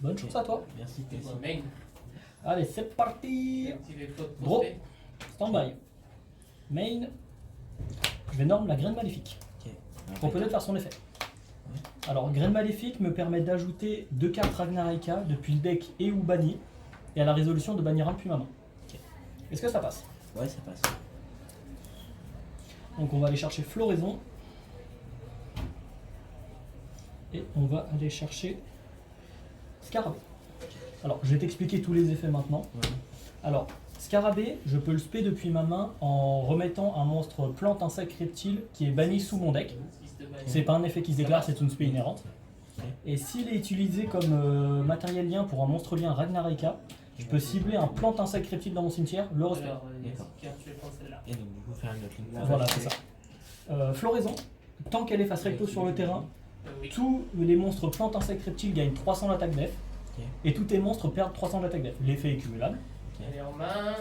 Bonne chance à toi. Merci. Main. Allez, c'est parti. Activer code Draw. prospect. Stand-by. Main. Je vais norme la graine maléfique. Pour peut-être faire son effet. Alors, graine maléfique me permet d'ajouter 2 cartes Ragnaraka depuis le deck et ou banni, et à la résolution de bannir un depuis ma main. Est-ce que ça passe? Ouais, ça passe. Donc on va aller chercher Floraison. Et on va aller chercher Scarabée. Alors, je vais t'expliquer tous les effets maintenant. Ouais. Alors, Scarabée, je peux le spé depuis ma main en remettant un monstre plante, insecte, reptile qui est banni sous mon deck. C'est pas un effet qui se déclare, c'est une spé inhérente. Et s'il est utilisé comme matériel lien pour un monstre lien Ragnaraka, je peux cibler un plante, insecte, reptile dans mon cimetière, le respect. Alors, D'accord. je vais prendre celle-là. Et donc, du coup, faire une autre ligne. Voilà, c'est ça. Floraison, tant qu'elle est face recto sur le terrain, Oui. tous les monstres plantes, insectes, reptiles gagnent 300 d'attaque def. Ok. Et tous tes monstres perdent 300 d'attaque def. L'effet est cumulable. Elle est en main.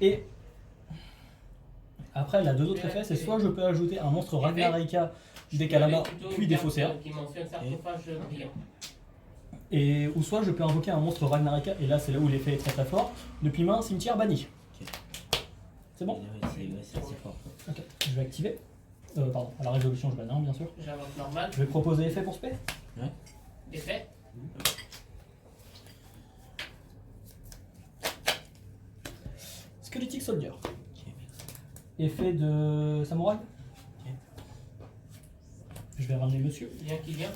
Et après, elle a deux autres effets. C'est soit je peux ajouter un monstre Ragnaraka dès qu'à la main, puis des faussaires. Qui mentionne sarcophage brillant. Et, ou soit je peux invoquer un monstre Ragnaraka, et là c'est là où l'effet est très très fort, depuis main, cimetière, banni. Ok. C'est bon? C'est assez fort. Ok, je vais activer. Pardon, à la résolution je bannis un bien sûr. J'invoque normal. Je vais proposer effet pour spé. Effet. Skelétique Soldier. Ok. Effet de samouraï. Ok. Je vais ramener monsieur. Lien qui vient.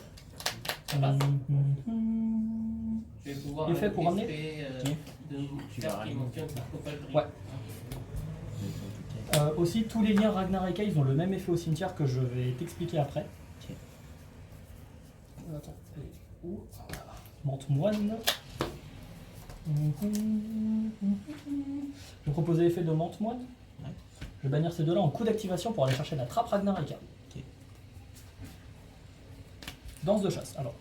Hum, Je vais pouvoir. Effet pour ramener. De Tu vas cartes qui ramener. mentionnent sarcophage brillant. Ouais. Aussi, tous les liens Ragnaraka, ils ont le même effet au cimetière que je vais t'expliquer après. Ok. Attends, elle est où? Menthe moine. Je vais proposer l'effet de menthe moine. Ouais. Je vais bannir ces deux-là en coup d'activation pour aller chercher la trappe Ragnaraka. Ok. Danse de chasse. Alors,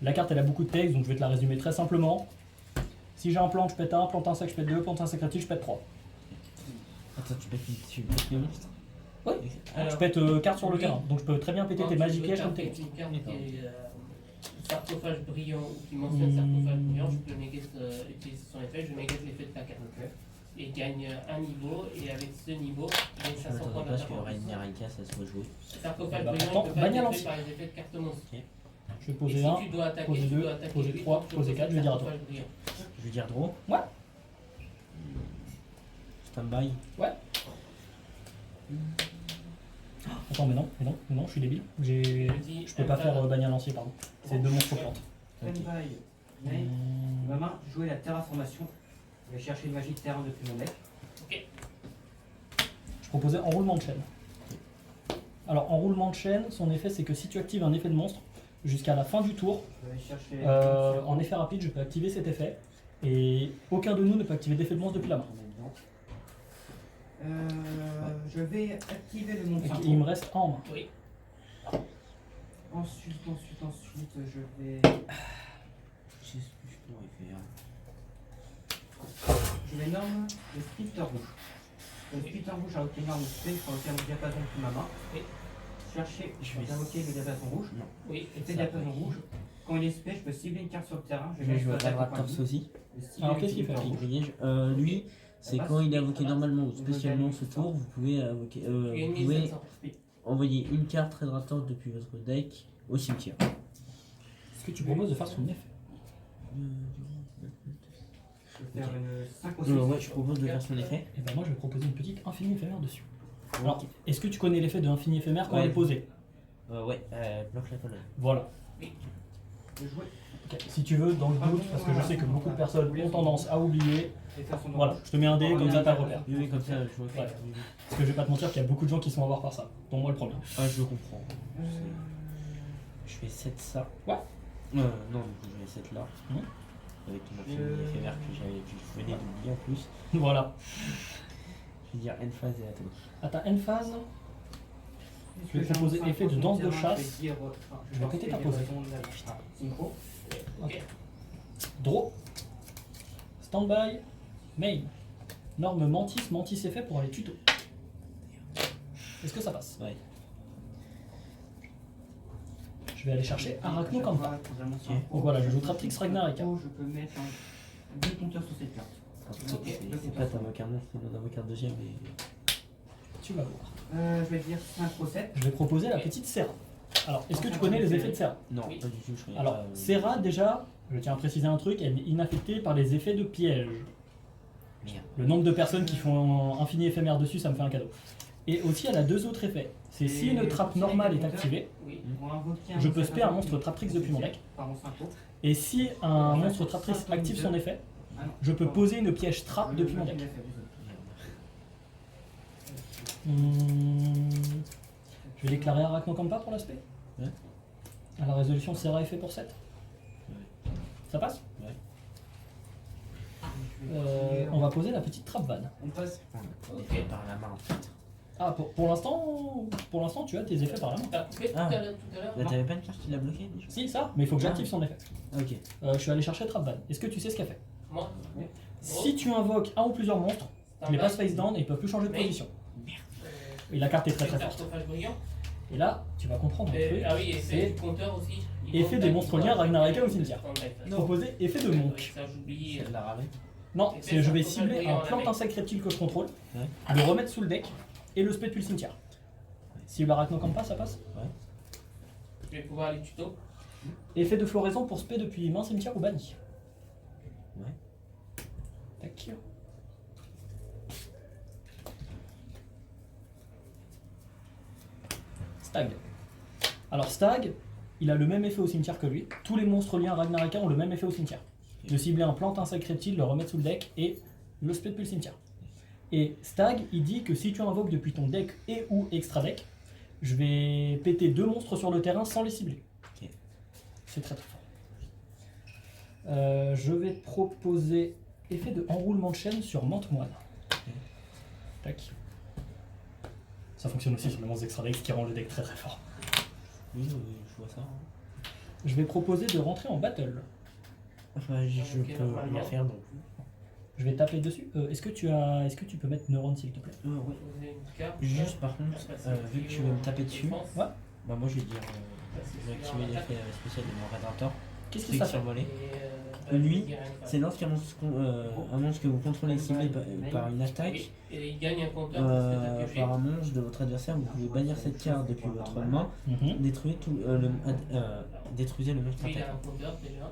la carte elle a beaucoup de texte, donc je vais te la résumer très simplement. Si j'ai un plante, je pète 1, plante insecte, je pète 2, plante insecte reptile, je pète 3. Attends, tu pètes les monstres? Oui. Alors, Je pète carte sur le terrain, donc je peux très bien péter quand tes tu magic veux pièges comme taper tes une carte D'accord. qui est sarcophage brillant ou qui mentionne sarcophage brillant, je peux utiliser son effet, je négate l'effet de ta carte. Et gagne un niveau, et avec ce niveau, il gagne Je 500 points m'attendais pas à ce que d'attaque. Ragnaraka ça soit joué. Sarcophage Bah, brillant, pourtant, il peut pas bagne à être lancer. fait par les effets de carte monstre. Je vais Et poser si 1, tu dois attaquer, poser tu 2, dois attaquer poser lui, 3, donc tu poser peux 4, je vais dire à toi. sarcophage brillant. Je vais dire draw. Ouais. Stand-by. Ouais. Attends, mais non, je suis débile. Je peux pas faire bannir lancier, pardon. C'est deux monstres plantes. Stand-by. Main. Ma main, jouer la terraformation. Je vais chercher une magie de terrain depuis mon deck. Je proposais enroulement de chaîne. Alors, enroulement de chaîne, son effet c'est que si tu actives un effet de monstre, jusqu'à la fin du tour, Je vais chercher. en effet rapide, je peux activer cet effet. Et aucun de nous ne peut activer d'effet de monstre depuis la main. Je vais activer le Donc, montant. il me reste un en main. Oui. Ensuite, je vais. Je sais ce que je pourrais faire. Je vais norme le splitter rouge. Le splitter rouge a obtenu un spell pour lequel le diapason depuis ma main. Oui. Chercher, Je je vais- vais invoquer le diapason rouge. Non. Oui. Et c'est diapason rouge. Quand il est spell, je peux cibler une carte sur le terrain. Je vais jouer à attaque au point Raptors de vue. aussi. Je vais cibler Alors, le qu'est-ce qu'il fait, splitter Pic rouge. grillage. Lui, c'est quand il est invoqué normalement ou spécialement ce tour, vous pouvez invoquer. Tu gagnes Vous pouvez 1700. envoyer une carte Red Raptor depuis votre deck au cimetière. Est-ce que tu proposes de faire son effet? Je vais faire une 5 ou 6. Ouais, je propose de faire son effet. Et ben moi je vais proposer une petite infinie éphémère dessus. Alors, Ok. est-ce que tu connais l'effet de infini éphémère quand Ouais. elle est posée? Ouais, bloque la colonne. Voilà. Je vais jouer. Ok. Si tu veux, dans le doute, parce que je sais que beaucoup de personnes ont tendance à oublier, Je vais faire son voilà, je te mets un dé, comme ça t'as le repère. Oui, oui, comme ça, je vois. Ouais. Parce que je vais pas te mentir qu'il y a beaucoup de gens qui sont à voir par ça, dont moi le premier. Ah, je comprends. Je fais 7 ça. Ouais. Non, du coup, je vais 7 là. Mhm. Avec ton infini éphémère que je venais d'oublier en plus. Voilà. Je vais dire end phase et à toi. À ta end phase, je vais proposer effet de danse de chasse. Je vais péter ta pose. Synchro. Ok. Draw. Standby. Main. Norme mantis effet pour aller tuto. Est-ce que ça passe? Ouais. Je Je vais aller chercher Arachnokampa. Donc voilà, je joue Traptrix Ragnaraka. Je peux mettre deux compteurs sur cette carte. C'est pas t'invoques un monstre, on invoque un deuxième et... Tu vas voir. Je vais dire 5 pro 7. Je vais proposer la petite Serra. Alors, est-ce que tu connais les effets de Serra? Non, Oui. pas du tout, je connais Alors, pas, Serra, déjà, je tiens à préciser un truc, elle est inaffectée par les effets de piège. Merde. Le nombre de personnes qui font infini éphémère dessus, ça me fait un cadeau. Et aussi, elle a deux autres effets. C'est si une trappe normale est activée, Oui. je peux spé un monstre Traptrix depuis mon deck. Et si un monstre Traptrix active son effet, je peux poser une piège trappe depuis mon deck. Je vais déclarer Arachnokampa pour l'aspect. Ouais. À la résolution, Serra est fait pour 7. Ouais. Ça passe? Ouais. On va poser la petite trappe vanne. On passe. On est fait par la main en fait. Ah, pour l'instant, tu as tes effets par la main. T'as coupé tout Ah. à l'heure, tout à l'heure. Là, t'avais pas une carte qui l'a bloqué déjà? Si, ça, mais il faut que j'active son effet. Ah, ok. Je suis allé chercher trappe vanne. Est-ce que tu sais ce qu'elle fait? Moi. Si tu invoques un ou plusieurs monstres, tu les passes face down et ils peuvent plus changer de Oui. position. Et la carte est très très forte. Sarcophage brillant. Et là, tu vas comprendre un truc. Ah oui, effet c'est du compteur aussi. effet des monstres liens Ragnaraka au cimetière. Non. Proposer effet de monk. Ça, j'oublie. C'est de la ramée. Non, Effet c'est je vais sarcophage cibler brillant un à la plante main. insecte reptile que je contrôle, Ouais. le remettre sous le deck et le spé depuis le cimetière. Si l'Arachnokampa, ça passe. Je vais pouvoir aller tuto. Effet de floraison pour spé depuis main, cimetière ou banni. Ouais. Tac. Stag. Alors Stag, il a le même effet au cimetière que lui. Tous les monstres liens Ragnaraka ont le même effet au cimetière. De cibler un plante insecte reptile, le remettre sous le deck et le spé depuis le cimetière. Et Stag, il dit que si tu invoques depuis ton deck et ou extra deck, je vais péter 2 monstres sur le terrain sans les cibler. Ok. C'est très très fort. Je vais te proposer effet de enroulement de chaîne sur Mante Moine. Tac. Ça fonctionne aussi sur les monstres extra deck, ce qui rend le deck très très fort. Oui, je vois ça. Je vais proposer de rentrer en battle. Enfin, je Ok, peux normalement. rien faire donc. Je vais taper dessus. Est-ce que tu peux mettre Neuron s'il te plaît? Ouais. Poser une carte. Juste par contre, vu que tu veux me taper dessus, Défense. Ouais. bah moi je vais dire, je vais activer l'effet spécial de mon Redemptor. Qu'est-ce que ça fait? Survolé. Et, Lui, il y a une C'est lorsqu'un monstre, un monstre que vous contrôlez est ciblé par une attaque, Oui, et il gagne un compteur parce que t'as pioché. par un monstre de votre adversaire, vous pouvez bannir cette carte depuis votre main, Mhm. détruisez le monstre Lui, il a un attaquant. compteur déjà.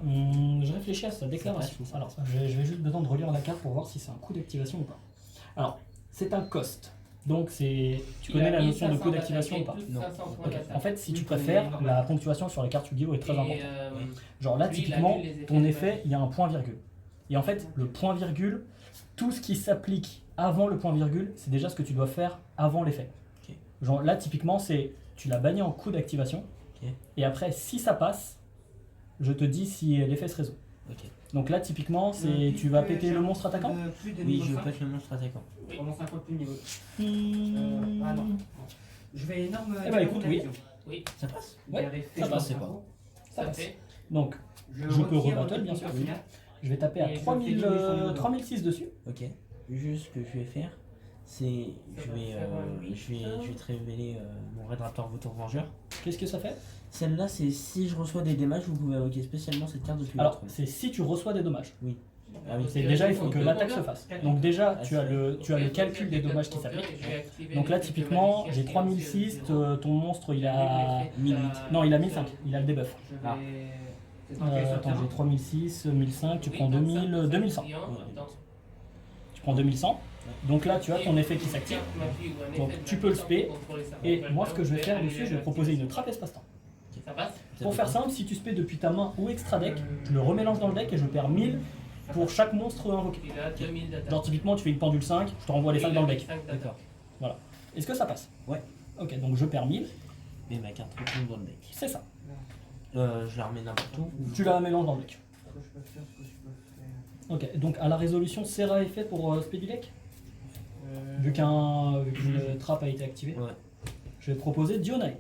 Je réfléchis à sa déclaration. Ça passe. Alors, je vais juste besoin de relire la carte pour voir si c'est un coup d'activation ou pas. Alors, c'est un cost. Donc, tu Il connais a la notion de 1500 coup d'activation ou pas? d'attaque et Non. 500 points Ok. d'attaque. En fait, si tu préfères, la ponctuation sur les cartes Yu-Gi-Oh est très Et, importante. Oui. Genre là, lui, il a typiquement, lu les effets ton de effet, magie. il y a un point virgule. Et en fait, le point virgule, tout ce qui s'applique avant le point virgule, c'est déjà ce que tu dois faire avant l'effet. Ok. Genre là, typiquement, c'est tu l'as banni en coup d'activation. Ok. Et après, si ça passe, je te dis si l'effet se résout. Ok. Donc là, typiquement, c'est tu vas péter le monstre attaquant. Oui, je pète le monstre attaquant. Pendant 5 fois plus niveau. Hmm. Ah non. Je vais énorme. Eh bah, écoute, oui. Oui, Ça passe? Ouais, ça passe, c'est pas. Ça ça passe. fait. Donc, Je peux rebattle, bien sûr. je vais taper à Et 3006 dessus. Ok. Juste ce que je vais faire, c'est je vais te révéler mon Red Raptor Vautour Vengeur. Qu'est-ce que ça fait? Celle-là, c'est si je reçois des dommages, vous pouvez invoquer spécialement cette carte depuis Alors, votre main. c'est si tu reçois des dommages. Ah oui, C'est déjà, il faut que l'attaque se fasse. Donc déjà, tu as le calcul des dommages qui s'applique. Donc là, typiquement, j'ai 3006, ton monstre, il a... 1008. Non, il a 1005, il a le debuff. Ah. Attends, j'ai 3006, 1005, tu prends 2000, 2100. Tu prends 2100. Donc là, tu as ton effet qui s'active. Donc, tu peux le spé. Et moi, ce que je vais faire dessus, je vais proposer une trappe espace-temps. Ça passe. Pour faire simple, si tu spé depuis ta main ou extra deck, je le remélange dans le deck et je perds 1000 pour chaque monstre invoqué. Il a 2000 d'attaque. Genre typiquement, tu fais une pendule 5, je te renvoie les 5 dans le deck. D'accord. Est-ce que ça passe? Ouais. Ok, donc je perds 1000, Mais ma carte retourne dans le deck. c'est ça. Je la remets n'importe où. Tu la mélanges dans le deck. Ok, donc à la résolution, Serra est fait pour spé du deck? Vu qu'une trappe a été activée. Ouais. Je vais te proposer Dionae.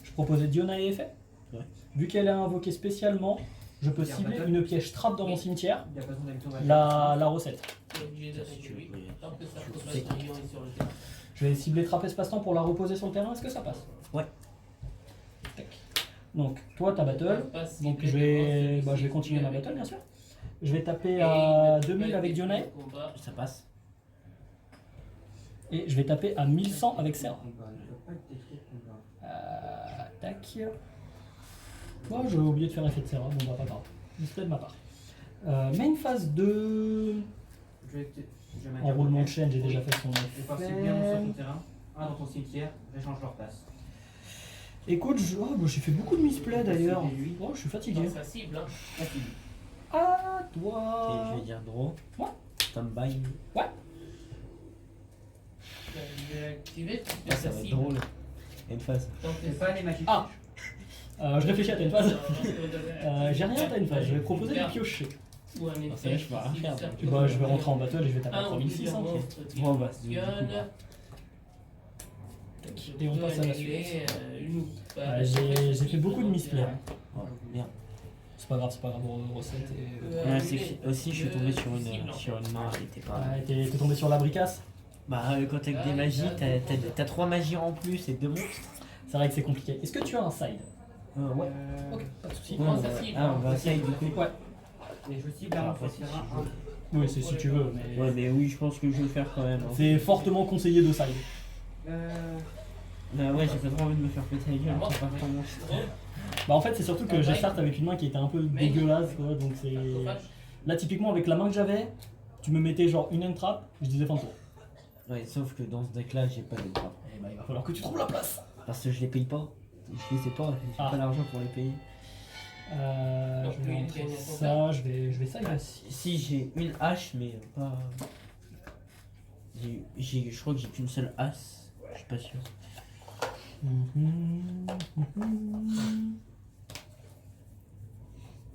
Je proposais Dionae est fait. Ouais. Vu qu'elle est invoquée spécialement, je peux Il y a un cibler battle. une piège trappe dans mon cimetière. Il y a pas besoin d'habitude. La recette. Tu es obligé de réduire. Oui. Tant que ça ne pas brillant est sur le terrain. Je vais cibler trappe espace-temps pour la reposer sur le terrain. Est-ce que ça passe? Ouais. Tac. Donc, toi, ta battle. Donc, je vais continuer ma battle, bien sûr. Je vais taper à 2000 avec Dionai. Ça passe. Et je vais taper à 1100 avec Serra. Tac. Oh, j'ai oublié de faire effet de Serra, bon bah pas grave. C'était de ma part. Main phase 2. Enroulement de chaîne, j'ai déjà fait son Je pense que bien sur ton effet. terrain, un dans ton cimetière, j'échange leur place. Écoute, j'ai fait beaucoup de misplay d'ailleurs. Oh, je suis fatigué. Sa cible, hein. À Ok, toi. je vais dire draw. Ouais. Stand-by. Je vais activer, tu fais Ah, sa ça va être cible. drôle. Et une phase. Donc, C'est pas les magiques. Ah. Je réfléchis à ta phase. J'ai J'ai rien à ta phase, je vais proposer de piocher. Ou un ça, effet. je peux rien faire, donc. Bah, je vais rentrer en battle et je vais taper à Un ou 3600. plusieurs monstres qui Bon, bah, fonctionnent. Et on passe à la suite. Une ou pas. J'ai fait beaucoup de misplay. Oh, merde. C'est pas grave, recette. Ouais, c'est que aussi, je suis tombé sur une main qui était pas. T'es tombé sur la bricasse. Bah, quand t'as que des magies, t'as 3 magies en plus et 2 monstres. C'est vrai que c'est compliqué. Est-ce que tu as un side? Ouais. Ok, pas de soucis. Ouais, prends sa cible, on hein. va essayer du coup. Ouais, Et je cible un monstre sur un. oui, c'est si tu veux, mais Ouais, mais oui, je pense que je vais le faire quand même. Hein. c'est fortement conseillé de side. Bah, ouais, j'ai pas trop envie de me faire péter la gueule. Moi, C'est pas pour mon monstre. Bah en fait c'est surtout que j'ai start avec une main qui était un peu dégueulasse quoi, donc c'est... Là typiquement avec la main que j'avais, tu me mettais genre une end trap, je disais fin de tour. Ouais, sauf que dans ce deck là, j'ai pas de drap. Et bah il va falloir que tu trouves la place. Parce que je les paye pas. Je les sais pas, j'ai Ah. pas l'argent pour les payer. Je vais rentrer ça, je vais side aussi. Si j'ai une hache, mais pas. Je crois que j'ai qu'une seule as. Je suis pas sûr.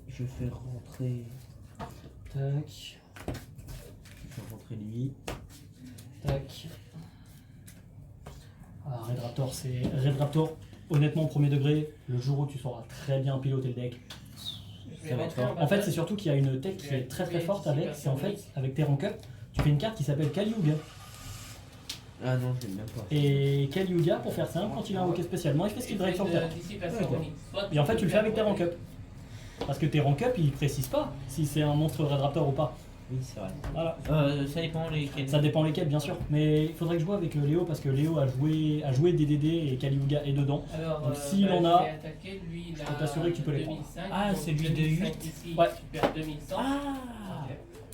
Je vais faire rentrer. Tac, Je vais faire rentrer lui. tac. Ah, Red Raptor, c'est... Red Raptor, honnêtement, premier degré, le jour où tu sauras très bien piloter le deck. En fait, c'est surtout qu'il y a une tech qui est très très forte avec, c'est en fait, avec tes rank up, tu fais une carte qui s'appelle Kaliuga. Ah non, je l'aime même pas. Et Kaliuga, pour faire simple, quand il est invoqué spécialement, il fait skill break sur le terrain. Et en fait, tu le fais avec tes rank up. Parce que tes rank up, ils précisent pas si c'est un monstre Red Raptor ou pas. Oui, c'est vrai. Voilà. Ça dépend lesquels. Ça dépend lesquels, bien sûr. Mais il faudrait que je joue avec Léo parce que Léo a joué DDD et Kaliuga est dedans. Alors, Donc, s'il en a, je peux t'assurer que tu peux les prendre. Ah, celui de 8. Ouais. Tu perds 2100. Ah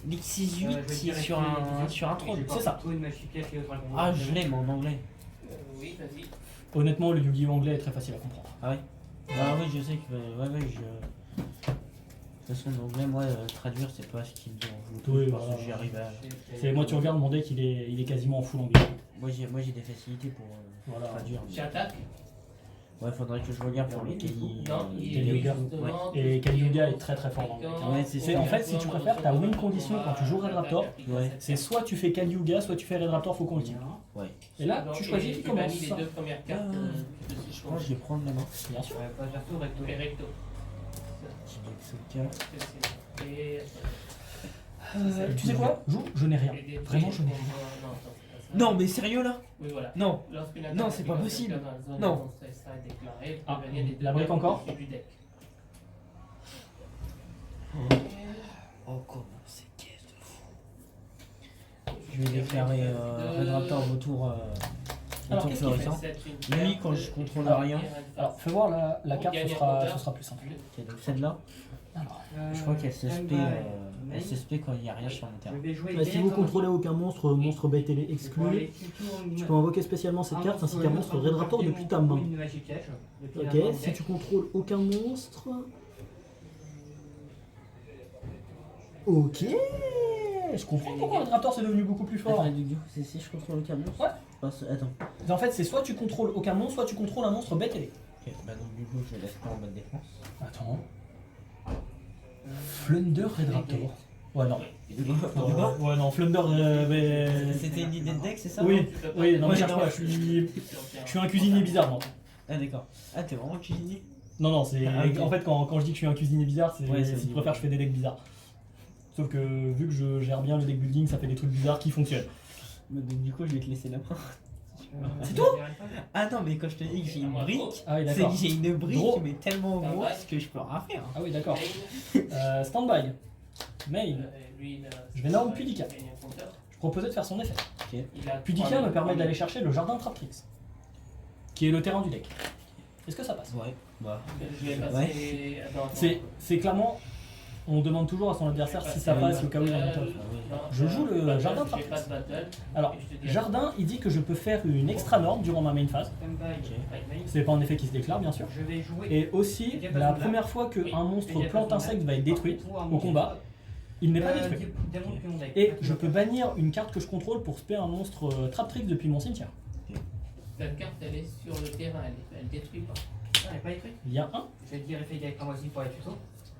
L'X8 qui est sur un troll. c'est ça. Ah, je l'aime en anglais. Oui, vas-y. Honnêtement, le Yu-Gi-Oh anglais est très facile à comprendre. Ah ouais. Ah oui, je sais que. Ouais, je. De toute façon, en anglais, moi, traduire, c'est pas ce qui me dérange. Oui, parce voilà. que j'y arrive à. C'est moi, tu regardes mon deck, il est quasiment en full anglais. Moi, j'ai des facilités pour Voilà. traduire. J'attaque. Ouais, faudrait que je regarde pour les Kali. Non, il est Kaliuga. justement. Et Kaliuga est très très fort dans le deck. Ouais, C'est en fait, si tu préfères, ta win condition quand tu joues Red Raptor, Ouais. c'est soit tu fais Kaliuga, soit tu fais Red Raptor Faucon ultime. Ouais. Et là, tu choisis qui commence. les deux premières cartes de ce Je pense que je vais prendre la main. Bien sûr. Et recto. J'ai des Exotica. Tu sais quoi? Joue, je n'ai rien. Vraiment, je n'ai rien. Non, mais sérieux là? Oui, voilà. Non. Non, c'est pas possible. Non. Non. Ah, la brique encore? Oh, comment c'est caisse de fou. Je vais déclarer Red Raptor autour Alors, qu'est-ce qu'il fait? florissant. Lui, quand je contrôle rien. Alors, fais voir la carte, ce sera plus simple. Ok, donc celle-là, Alors, je crois qu'elle se spé quand il n'y a rien sur mon terrain. si vous contrôlez aucun monstre, monstre bête et exclu, tu peux invoquer spécialement cette carte ainsi qu'un monstre Red Raptor depuis ta main. Ok, si tu contrôles aucun monstre. Ok, je comprends pourquoi Red Raptor c'est devenu beaucoup plus fort. Attends, du coup, c'est si je contrôle aucun monstre? Ouais. Attends. En fait, c'est soit tu contrôles aucun monstre, soit tu contrôles un monstre bête et Ok, bah donc du coup, je laisse pas en mode défense. Attends. Flunder Red Raptor. Ouais, non. Ouais, non, Flunder. C'était une idée de deck, c'est ça? Oui, oui, non, mais Ouais, cherche non. pas, je suis un cuisinier bizarre, moi. Ah, d'accord. Ah, t'es vraiment cuisinier? Non, non, c'est. Ah, ok. En fait, quand je dis que je suis un cuisinier bizarre, c'est Ouais, c'est si tu au préfères, niveau. je fais des decks bizarres. Sauf que vu que je gère bien le deck building, ça fait des trucs bizarres qui fonctionnent. Bah, donc du coup, je vais te laisser la main. C'est tout? Ah non, mais quand je te dis que j'ai une brique, Ah oui, c'est d'accord. que j'ai une brique Draw. mais tellement grosse que je peux rien faire. Ah oui, d'accord. Stand-by. Main. Je vais norme Pudica. Je proposais de faire son effet. Pudica me permet d'aller chercher le jardin Traptrix, qui est le terrain du deck. Est-ce que ça passe? Ouais, bah. Je vais passer. C'est clairement, on demande toujours à son adversaire si ça passe au cas où il y a un battle. Je joue le jardin Traptrix. Alors, jardin, il dit que je peux faire une extra norme durant ma main phase. C'est pas un effet qui se déclare, bien sûr. Je vais jouer. Et aussi, la première fois qu'un monstre plante insecte va être détruit au combat, il n'est pas détruit. Et je peux bannir une carte que je contrôle pour spé un monstre Traptrix depuis mon cimetière. Cette carte, elle est sur le terrain, elle détruit pas. Ah, elle n'est pas écrite. Il y a un, Je vais te dire effet direct en voici pour les tutos.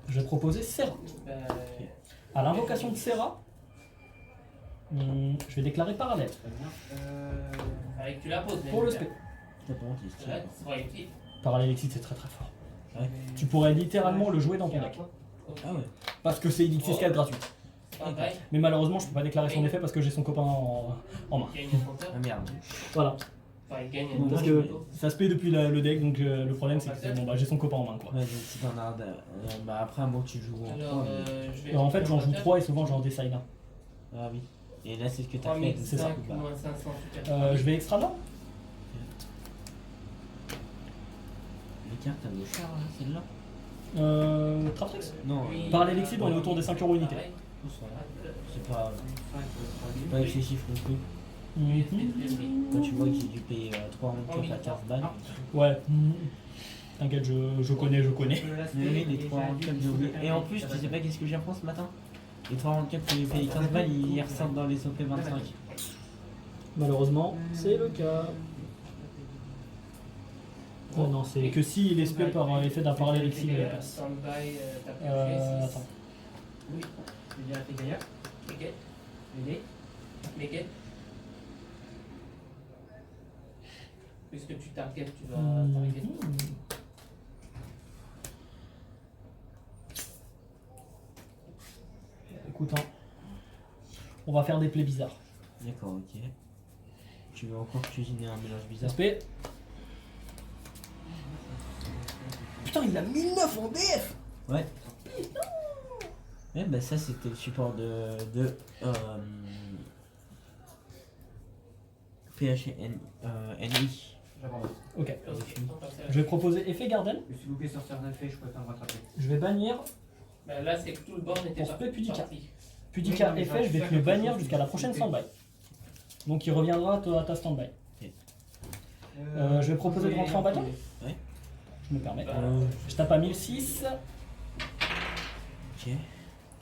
je vais proposer Serra. À l'invocation de Serra, je vais déclarer parallèle Très bien. Avec tu la poses. pour le spé. T'as pas honte, il se tire. Là, tu seras utile. Parallèle Exit, c'est très très fort. Ouais. Tu pourrais littéralement le jouer dans ton deck. Ah ouais. Parce que c'est Elixir 4 gratuit. Stand-by. Mais malheureusement, je peux pas déclarer son effet parce que j'ai son copain en main. Il gagne un compteur. Ah merde. Voilà. Enfin, il gagne Bon, un Parce moi, que ça se paye depuis le deck, donc le problème c'est que bon, bah, j'ai son copain en main quoi. Ouais, donc si t'en as. Bah après, un mot que tu joues en Alors, 3. je vais. En fait, j'en joue 3 et souvent j'en décide un. Ah oui. Et là, c'est ce que t'as fait. donc c'est ça. 3005 moins 500 super. Je vais extra non. Les cartes, elles vaut cher, là, celle-là. Traptrix. Non, Parallèle Exit, on est autour des 5 € unité. c'est pas excessif non plus. Quand tu vois que j'ai dû payer 3 handicap à 15 balles. Ouais. T'inquiète, je connais. Oui, les 3 handicaps, j'ai oublié. Et en plus, tu sais pas qu'est-ce que j'ai appris ce matin? Les 3 handicaps que j'ai payé 15 balles, ils ressortent dans les OP 25. Malheureusement, c'est le cas. Oh non, c'est que si il est spé par effet d'un parallèle Exit, il passe. Stand-by, t'as Attends. Oui. Je vais dire effet gaillard. Méguet. Méguet. Méguet. Puisque tu targetes, tu vas Mhm. targeter. Écoute, hein, on va faire des plays bizarres. D'accord, ok. Tu veux encore cuisiner un mélange bizarre? SP. Putain, il a 1009 en DF. Ouais. Ouais, bah ça c'était le support de PHNI. J'abandonne. Ok. Je vais proposer effet Garden. Je suis loupé sur certains effets, je peux pas me rattraper. Je vais bannir Bah, là, c'est que tout le board n'était Pour pas spé Pudica. parti. Pudica Oui, mais effet, je vais faire te le quelque bannir chose jusqu'à la qui prochaine fait- stand-by. Donc il reviendra à ta stand-by. Je vais proposer de rentrer en bâton. Je me permets. Je tape à 1006, Ok.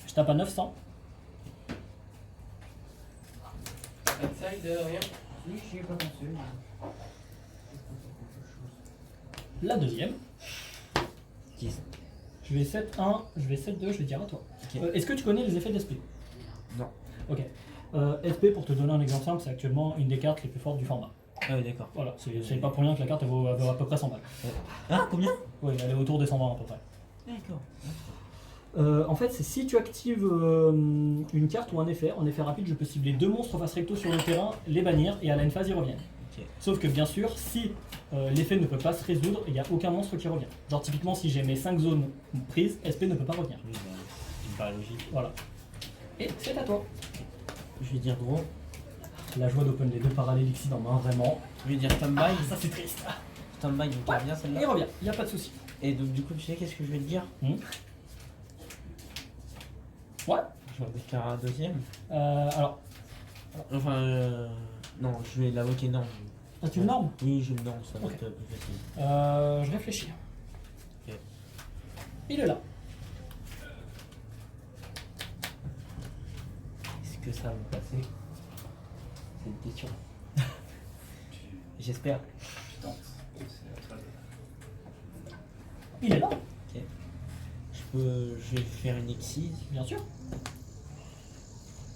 je tape à 900. Pas de side, rien. Oui, j'y ai pas pensé. mais- La deuxième. 10. Je vais 7-1, je vais 7-2, je vais dire à toi. Ok. Est-ce que tu connais les effets d'SP? Non. Ok. SP, pour te donner un exemple simple, c'est actuellement une des cartes les plus fortes du format. Ah oui, d'accord. Voilà, c'est pas pour rien que la carte elle vaut à peu près 100 balles. Ah, combien? Oui, elle est autour des 120 à peu près. D'accord. En fait, c'est si tu actives une carte ou un effet, en effet rapide, je peux cibler 2 monstres face recto sur le terrain, les bannir et à la phase ils reviennent. Ok. Sauf que bien sûr, si l'effet ne peut pas se résoudre, il n'y a aucun monstre qui revient. Genre typiquement si j'ai mes 5 zones prises, SP ne peut pas revenir. Oui, bah, c'est pas logique. Voilà. Et c'est à toi. Je vais dire gros. La joie d'open les deux parallèles ici en main, vraiment. Je vais dire stand-by. Ça c'est triste. Stand-by, donc Ouais. elle revient Et celle-là. il revient, il n'y a pas de souci. Et donc du coup, tu sais qu'est-ce que je vais te dire? Ouais. Je vais en déclarer un deuxième. Alors, Enfin, non, je vais l'invoquer non. as-tu une norme? Oui, je le non, ça va Ok. être plus facile. Je réfléchis. Ok. Il est là. Est-ce que ça va me passer? C'est une question. J'espère. Il est là, Je vais faire une excise. bien sûr.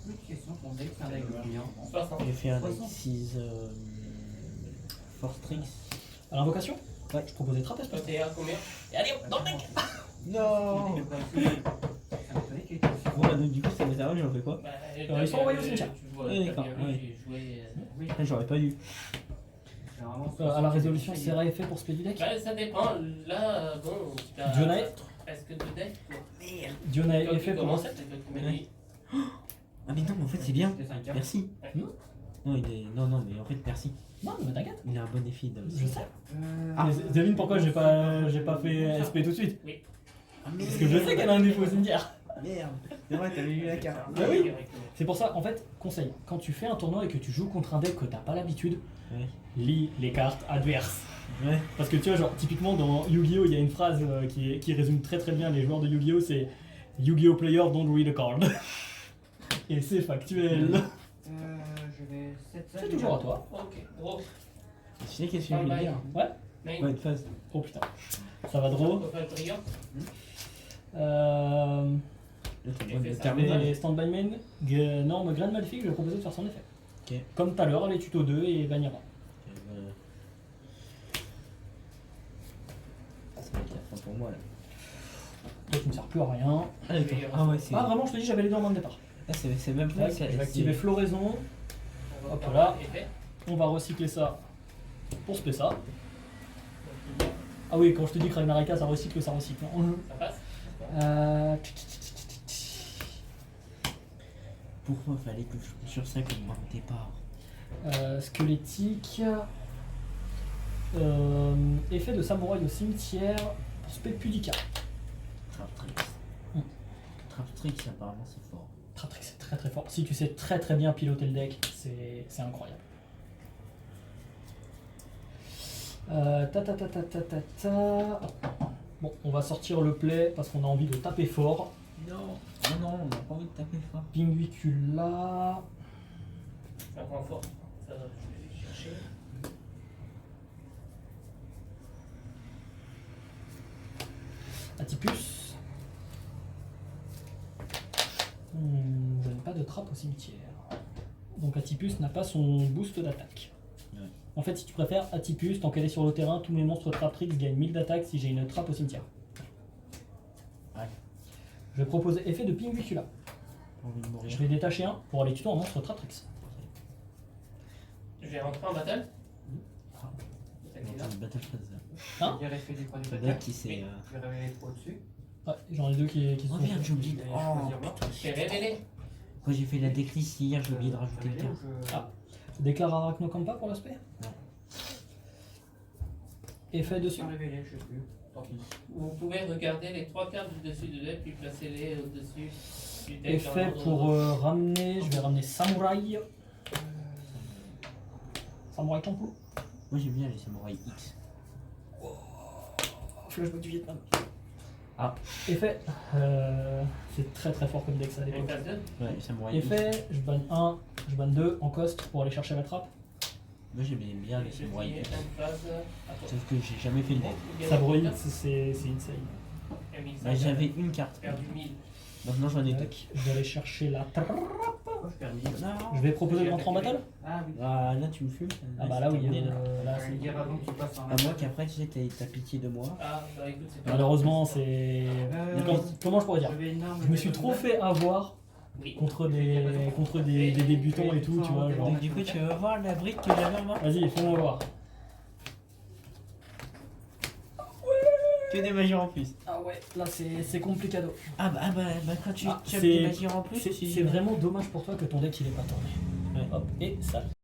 Une question, ton deck, c'est un deck bien. 60. Je vais faire une 60. excise Force Tricks. À l'invocation? Ouais. Je proposais trappe espace. Toi, t'es à combien? Et allez, dans le deck. Non. Bon, bah, donc du coup, ça m'énerve, j'en fais quoi? Bah, ils sont envoyés au cimetière. Tu vois, Oui, d'accord, t'as bien vu, oui. j'ai joué. J'aurais pas dû. vraiment. À la résolution, c'est réeffet pour spé du deck. Bah, ça dépend. Là, bon, tu as Dionae. presque 2 decks. Quoi. Merde. Dionae Quand tu effet pour commences, recette. c'est toi qui m'as dit. Ah mais non, mais en fait c'est bien. C'était 5 cartes. Merci. Ouais. Non, non, mais en fait merci. Non, mais t'inquiète. Il a un bon effet. Je sais. Ah. Mais devine pourquoi j'ai pas fait SP tout de suite. Ah, Parce que je sais qu'elle a un défaut au cimetière. Merde. C'est vrai, t'avais vu la carte. Bah oui. C'est pour ça, en fait, conseil, quand tu fais un tournoi et que tu joues contre un deck que t'as pas l'habitude, Ouais. lis les cartes adverses. Ouais. Parce que tu vois, genre, typiquement dans Yu-Gi-Oh! Il y a une phrase qui résume très très bien les joueurs de Yu-Gi-Oh! C'est Yu-Gi-Oh! Player don't read a card. Et c'est factuel. Je vais 7 C'est toujours à toi. Ok, gros. Tu sais qu'est-ce que je veux dire? Ouais. Main. Ouais, de phase. Oh putain. Ça va draw. Sarcophage brillant. Là, t'as Effet le ça. terminal. Et Standby Main, Norme Grain Maléfique, je vais proposer de faire son effet. Ok. Comme tout à l'heure, les tutos 2 et Vanilla. Ça va être la fin pour moi là. Toi, tu ne sers plus à rien. Ah, d'accord. Ah ouais, c'est. Ah, vraiment, je te dis, j'avais les deux en main de départ. Ah, c'est même pas Là, ça. je vais activer Floraison. On va Hop faire là. effet. On va recycler ça pour spé ça. Ah oui, quand je te dis que Ragnaraka ça recycle, ça recycle. Ça passe. Pourquoi fallait que je compte sur ça comme moi au départ? Squelettique. Effet de samouraï au cimetière pour spé Pudica. Traptrix. Hmm. Traptrix, apparemment, c'est fort. Traptrix, c'est très très fort. Si tu sais très très bien piloter le deck, c'est incroyable. Bon, on va sortir le play parce qu'on a envie de taper fort. Non, non, non, on n'a pas envie de taper fort. Pinguicula. C'est un point fort. Ça va, je vais chercher. Atipus. Je n'ai pas de trappe au cimetière. Donc Atipus n'a pas son boost d'attaque. Ouais. En fait, si tu préfères, Atipus, tant qu'elle est sur le terrain, tous mes monstres Traptrix gagnent 1000 d'attaque si j'ai une trappe au cimetière. Ouais. Je vais proposer effet de Pinguicula. Pas envie de mourir. Je vais détacher un pour aller tuto en monstre Traptrix. Je vais rentrer en battle. Ah. Attaquer là. Dans le battle phase. Hein Il y a l'effet du produit Le d'attaque. deck qui s'est. Je vais révéler trop au-dessus. Ouais, j'en ai deux qui Oh sont. merde, j'ai oublié de. Et Oh choisir moi. putain. Je vais révéler. Quand j'ai fait la déclisse hier, j'ai oublié de rajouter le Révéler carte. ou je- Ah. Déclare Arachnocampa pour l'aspect. Non. Effet dessus. Sans révéler, je sais plus. Tant pis. Vous pouvez regarder les 3 cartes du dessus du deck puis placer-les au-dessus du deck. Effet dans pour l'ordre. ramener, je vais ramener Samouraï. Samouraï Champloo. Moi j'aime bien les samouraïs X. Flashback du Vietnam. Ah. Effet, c'est très très fort comme deck ça à Une l'époque. phase 2. Ouais, les samouraïs X. Effet, je banne 1, je banne 2 en cost pour aller chercher la trappe. Moi j'aimais bien les Je samouraïs fais X. une phase. Attends. Sauf que j'ai jamais fait le deck. Samouraï, c'est insane. Bah, j'avais une carte. perdu 1000. Maintenant j'en ai deux. Tac, je vais aller chercher la trappe. Pourquoi je perds 1000? Je vais proposer de rentrer en battle. Ah oui. Ah là tu me fumes. Ah bah là oui, terminé, là. là, Je vais dire avant que tu passes en À moi qu'après tu sais t'as pitié de moi. Ah, bah écoute, c'est pas. malheureusement c'est... Comment je pourrais dire? Je me suis trop fait avoir Oui. contre des débutants et tout, tu vois, genre... Donc du coup tu vas voir la brique que j'avais en main. Vas-y, fais-moi voir. Que des magies en plus. Ah ouais, là c'est complicado. Ah bah quand tu Ah, chopes c'est- des magies en plus, C'est tu- c'est vraiment dommage pour toi que ton deck il est pas tourné. Ouais. Hop, et ça.